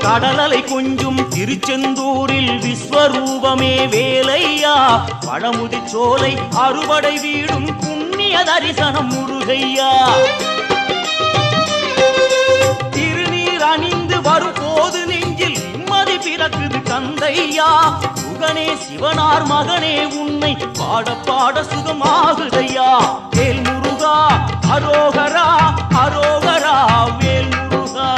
கடலலை கொஞ்சும் திருச்செந்தூரில் விஸ்வரூபமே வேலையா பழமுதி சோலை அறுபடை வீடும் புண்ணிய தரிசனம் முருகையா திருநீர் அணிந்து வரும் போது நெஞ்சில் நிம்மதி பிறக்குது கந்தையா சுகனே சிவனார் மகனே உன்னை பாட பாட சுகமாகுதையா வேல் முருகா அரோகரா அரோகரா வேல் முருகா